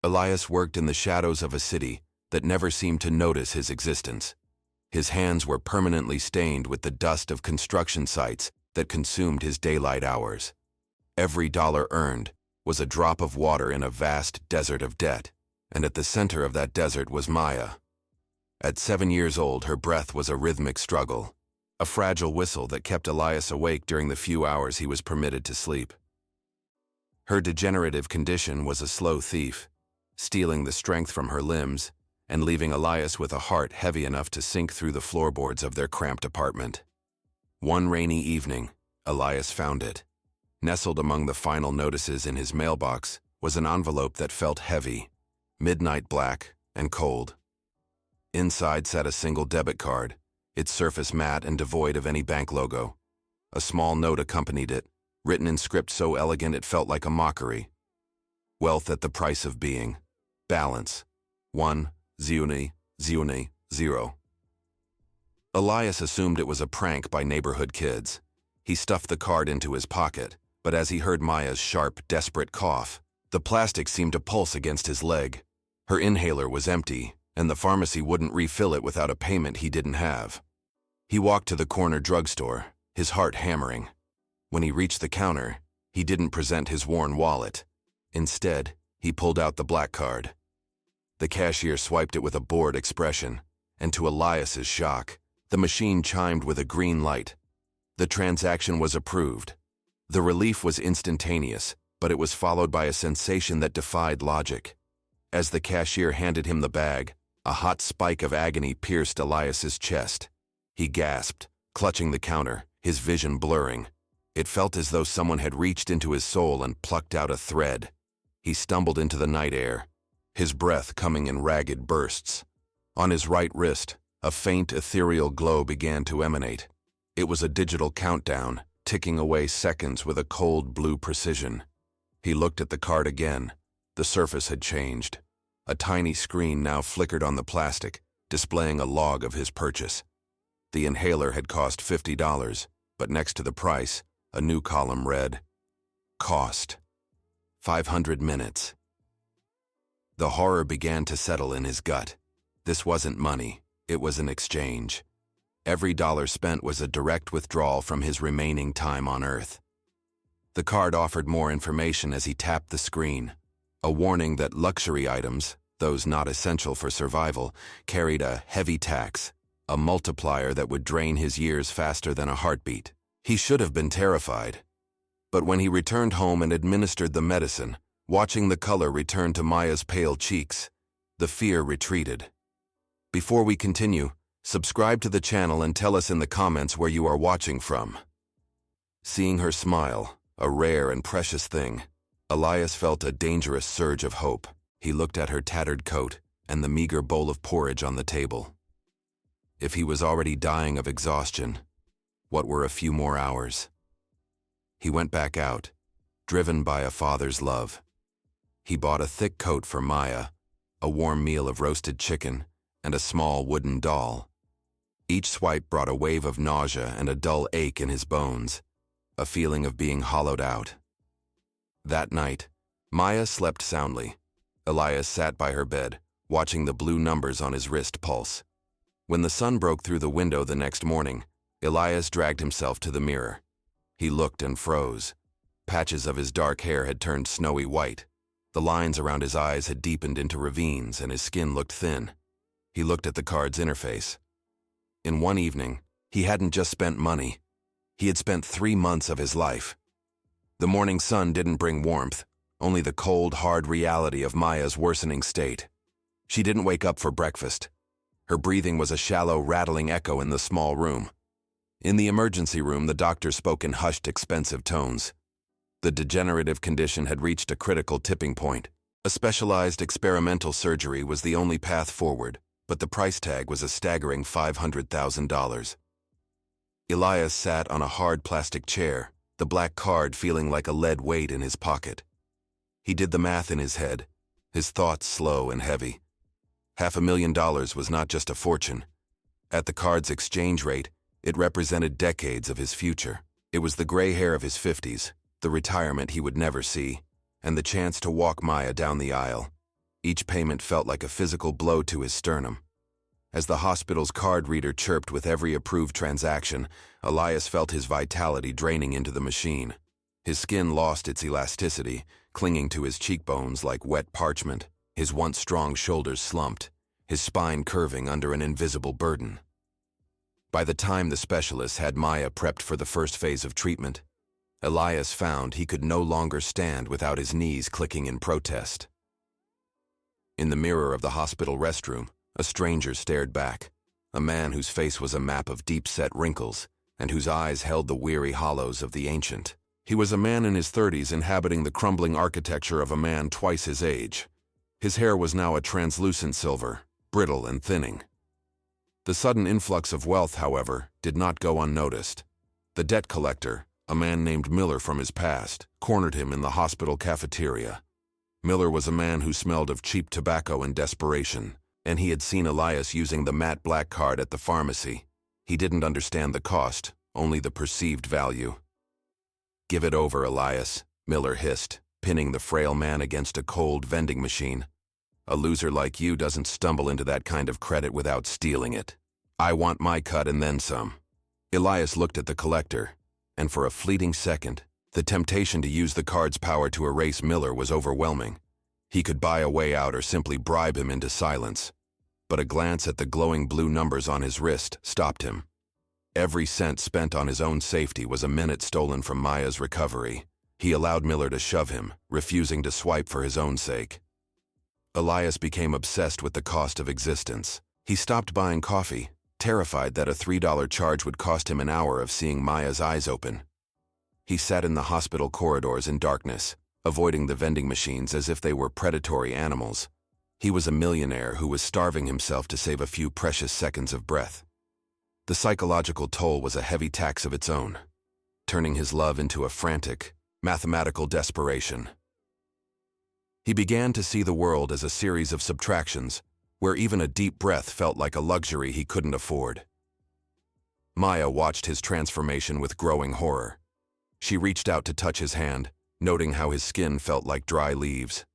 Elias worked in the shadows of a city that never seemed to notice his existence. His hands were permanently stained with the dust of construction sites that consumed his daylight hours. Every dollar earned was a drop of water in a vast desert of debt, and at the center of that desert was Maya. At 7 years old, her breath was a rhythmic struggle, a fragile whistle that kept Elias awake during the few hours he was permitted to sleep. Her degenerative condition was a slow thief, stealing the strength from her limbs and leaving Elias with a heart heavy enough to sink through the floorboards of their cramped apartment. One rainy evening, Elias found it. Nestled among the final notices in his mailbox was an envelope that felt heavy, midnight black, and cold. Inside sat a single debit card, its surface matte and devoid of any bank logo. A small note accompanied it, written in script so elegant it felt like a mockery. Wealth at the price of being. Balance. 1, Ziuni, 0. Elias assumed it was a prank by neighborhood kids. He stuffed the card into his pocket, but as he heard Maya's sharp, desperate cough, the plastic seemed to pulse against his leg. Her inhaler was empty, and the pharmacy wouldn't refill it without a payment he didn't have. He walked to the corner drugstore, his heart hammering. When he reached the counter, he didn't present his worn wallet. Instead, he pulled out the black card. The cashier swiped it with a bored expression, and to Elias's shock, the machine chimed with a green light. The transaction was approved. The relief was instantaneous, but it was followed by a sensation that defied logic. As the cashier handed him the bag, a hot spike of agony pierced Elias's chest. He gasped, clutching the counter, his vision blurring. It felt as though someone had reached into his soul and plucked out a thread. He stumbled into the night air, his breath coming in ragged bursts. On his right wrist, a faint ethereal glow began to emanate. It was a digital countdown, ticking away seconds with a cold blue precision. He looked at the card again. The surface had changed. A tiny screen now flickered on the plastic, displaying a log of his purchase. The inhaler had cost $50, but next to the price, a new column read, Cost. 500 minutes. The horror began to settle in his gut. This wasn't money, it was an exchange. Every dollar spent was a direct withdrawal from his remaining time on Earth. The card offered more information as he tapped the screen. A warning that luxury items, those not essential for survival, carried a heavy tax, a multiplier that would drain his years faster than a heartbeat. He should have been terrified. But when he returned home and administered the medicine, watching the color return to Maya's pale cheeks, the fear retreated. Before we continue, subscribe to the channel and tell us in the comments where you are watching from. Seeing her smile, a rare and precious thing, Elias felt a dangerous surge of hope. He looked at her tattered coat and the meager bowl of porridge on the table. If he was already dying of exhaustion, what were a few more hours? He went back out, driven by a father's love. He bought a thick coat for Maya, a warm meal of roasted chicken, and a small wooden doll. Each swipe brought a wave of nausea and a dull ache in his bones, a feeling of being hollowed out. That night, Maya slept soundly. Elias sat by her bed, watching the blue numbers on his wrist pulse. When the sun broke through the window the next morning, Elias dragged himself to the mirror. He looked and froze. Patches of his dark hair had turned snowy white. The lines around his eyes had deepened into ravines and his skin looked thin. He looked at the card's interface. In one evening, he hadn't just spent money. He had spent 3 months of his life. The morning sun didn't bring warmth, only the cold, hard reality of Maya's worsening state. She didn't wake up for breakfast. Her breathing was a shallow, rattling echo in the small room. In the emergency room, the doctor spoke in hushed, expensive tones. The degenerative condition had reached a critical tipping point. A specialized experimental surgery was the only path forward, but the price tag was a staggering $500,000. Elias sat on a hard plastic chair, the black card feeling like a lead weight in his pocket. He did the math in his head, his thoughts slow and heavy. $500,000 was not just a fortune. At the card's exchange rate, it represented decades of his future. It was the gray hair of his 50s, the retirement he would never see, and the chance to walk Maya down the aisle. Each payment felt like a physical blow to his sternum. As the hospital's card reader chirped with every approved transaction, Elias felt his vitality draining into the machine. His skin lost its elasticity, clinging to his cheekbones like wet parchment. His once strong shoulders slumped, his spine curving under an invisible burden. By the time the specialists had Maya prepped for the first phase of treatment, Elias found he could no longer stand without his knees clicking in protest. In the mirror of the hospital restroom, a stranger stared back, a man whose face was a map of deep-set wrinkles and whose eyes held the weary hollows of the ancient. He was a man in his 30s inhabiting the crumbling architecture of a man twice his age. His hair was now a translucent silver, brittle and thinning. The sudden influx of wealth, however, did not go unnoticed. The debt collector, a man named Miller from his past, cornered him in the hospital cafeteria. Miller was a man who smelled of cheap tobacco and desperation, and he had seen Elias using the matte black card at the pharmacy. He didn't understand the cost, only the perceived value. "Give it over, Elias," Miller hissed, pinning the frail man against a cold vending machine. "A loser like you doesn't stumble into that kind of credit without stealing it. I want my cut and then some." Elias looked at the collector, and for a fleeting second, the temptation to use the card's power to erase Miller was overwhelming. He could buy a way out or simply bribe him into silence. But a glance at the glowing blue numbers on his wrist stopped him. Every cent spent on his own safety was a minute stolen from Maya's recovery. He allowed Miller to shove him, refusing to swipe for his own sake. Elias became obsessed with the cost of existence. He stopped buying coffee, terrified that a $3 charge would cost him an hour of seeing Maya's eyes open. He sat in the hospital corridors in darkness, avoiding the vending machines as if they were predatory animals. He was a millionaire who was starving himself to save a few precious seconds of breath. The psychological toll was a heavy tax of its own, turning his love into a frantic, mathematical desperation. He began to see the world as a series of subtractions, where even a deep breath felt like a luxury he couldn't afford. Maya watched his transformation with growing horror. She reached out to touch his hand, noting how his skin felt like dry leaves.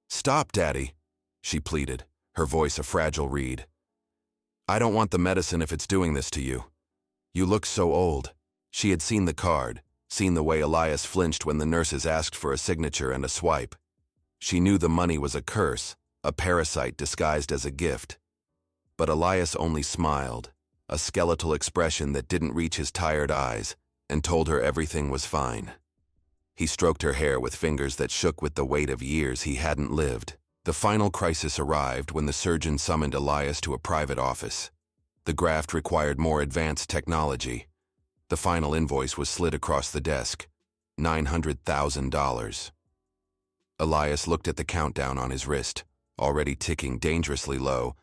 "Stop, Daddy," she pleaded, her voice a fragile reed. "I don't want the medicine if it's doing this to you. You look so old." She had seen the card, seen the way Elias flinched when the nurses asked for a signature and a swipe. She knew the money was a curse, a parasite disguised as a gift. But Elias only smiled, a skeletal expression that didn't reach his tired eyes, and told her everything was fine. He stroked her hair with fingers that shook with the weight of years he hadn't lived. The final crisis arrived when the surgeon summoned Elias to a private office. The graft required more advanced technology. The final invoice was slid across the desk, $900,000. Elias looked at the countdown on his wrist, already ticking dangerously low,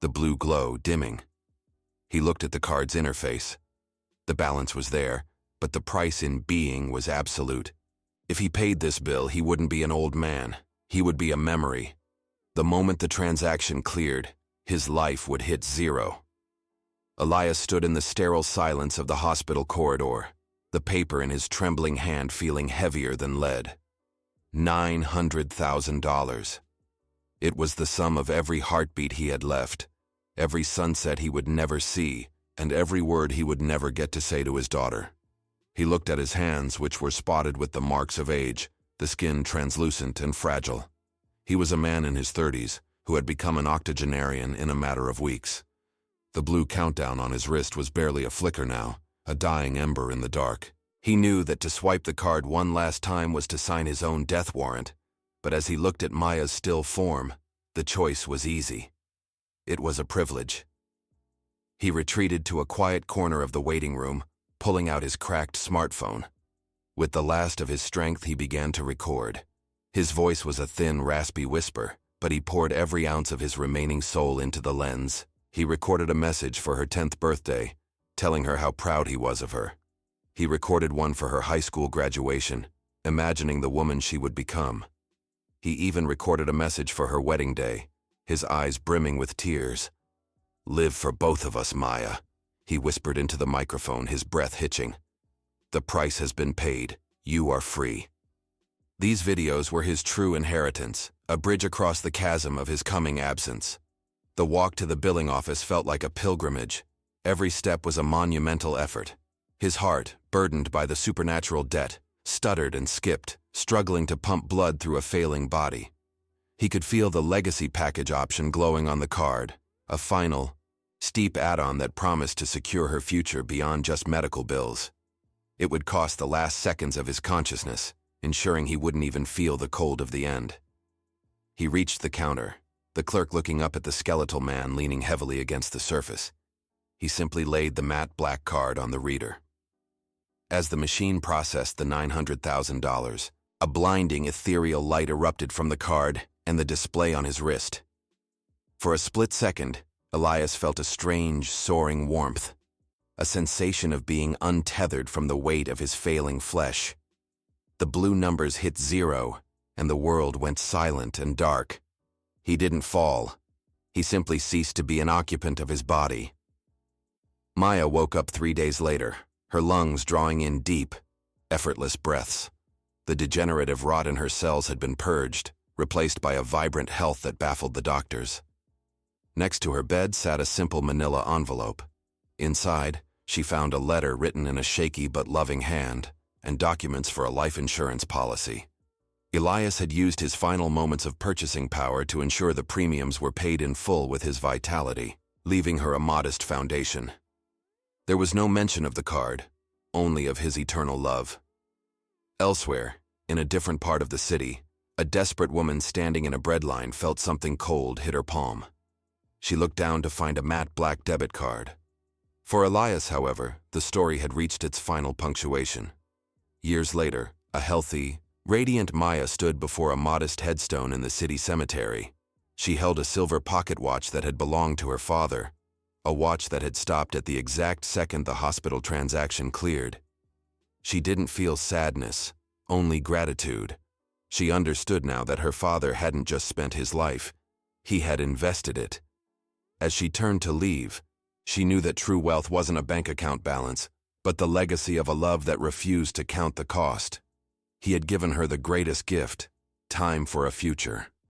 the blue glow dimming. He looked at the card's interface. The balance was there, but the price in being was absolute. If he paid this bill, he wouldn't be an old man. He would be a memory. The moment the transaction cleared, his life would hit zero. Elias stood in the sterile silence of the hospital corridor, the paper in his trembling hand feeling heavier than lead. $900,000. It was the sum of every heartbeat he had left, every sunset he would never see, and every word he would never get to say to his daughter. He looked at his hands, which were spotted with the marks of age, the skin translucent and fragile. He was a man in his 30s who had become an octogenarian in a matter of weeks. The blue countdown on his wrist was barely a flicker now, a dying ember in the dark. He knew that to swipe the card one last time was to sign his own death warrant, but as he looked at Maya's still form, the choice was easy. It was a privilege. He retreated to a quiet corner of the waiting room, pulling out his cracked smartphone. With the last of his strength, he began to record. His voice was a thin, raspy whisper, but he poured every ounce of his remaining soul into the lens. He recorded a message for her 10th birthday, telling her how proud he was of her. He recorded one for her high school graduation, imagining the woman she would become. He even recorded a message for her wedding day, his eyes brimming with tears. "Live for both of us, Maya," he whispered into the microphone, his breath hitching. "The price has been paid. You are free." These videos were his true inheritance, a bridge across the chasm of his coming absence. The walk to the billing office felt like a pilgrimage. Every step was a monumental effort. His heart, burdened by the supernatural debt, stuttered and skipped, struggling to pump blood through a failing body. He could feel the legacy package option glowing on the card, a final, steep add-on that promised to secure her future beyond just medical bills. It would cost the last seconds of his consciousness, ensuring he wouldn't even feel the cold of the end. He reached the counter, the clerk looking up at the skeletal man leaning heavily against the surface. He simply laid the matte black card on the reader. As the machine processed the $900,000, a blinding ethereal light erupted from the card and the display on his wrist. For a split second, Elias felt a strange, soaring warmth, a sensation of being untethered from the weight of his failing flesh. The blue numbers hit 0, and the world went silent and dark. He didn't fall. He simply ceased to be an occupant of his body. Maya woke up 3 days later, her lungs drawing in deep, effortless breaths. The degenerative rot in her cells had been purged, replaced by a vibrant health that baffled the doctors. Next to her bed sat a simple manila envelope. Inside, she found a letter written in a shaky but loving hand, and documents for a life insurance policy. Elias had used his final moments of purchasing power to ensure the premiums were paid in full with his vitality, leaving her a modest foundation. There was no mention of the card, only of his eternal love. Elsewhere, in a different part of the city, a desperate woman standing in a breadline felt something cold hit her palm. She looked down to find a matte black debit card. For Elias, however, the story had reached its final punctuation. Years later, a healthy, radiant Maya stood before a modest headstone in the city cemetery. She held a silver pocket watch that had belonged to her father, a watch that had stopped at the exact second the hospital transaction cleared. She didn't feel sadness, only gratitude. She understood now that her father hadn't just spent his life, he had invested it. As she turned to leave, she knew that true wealth wasn't a bank account balance, but the legacy of a love that refused to count the cost. He had given her the greatest gift, time for a future.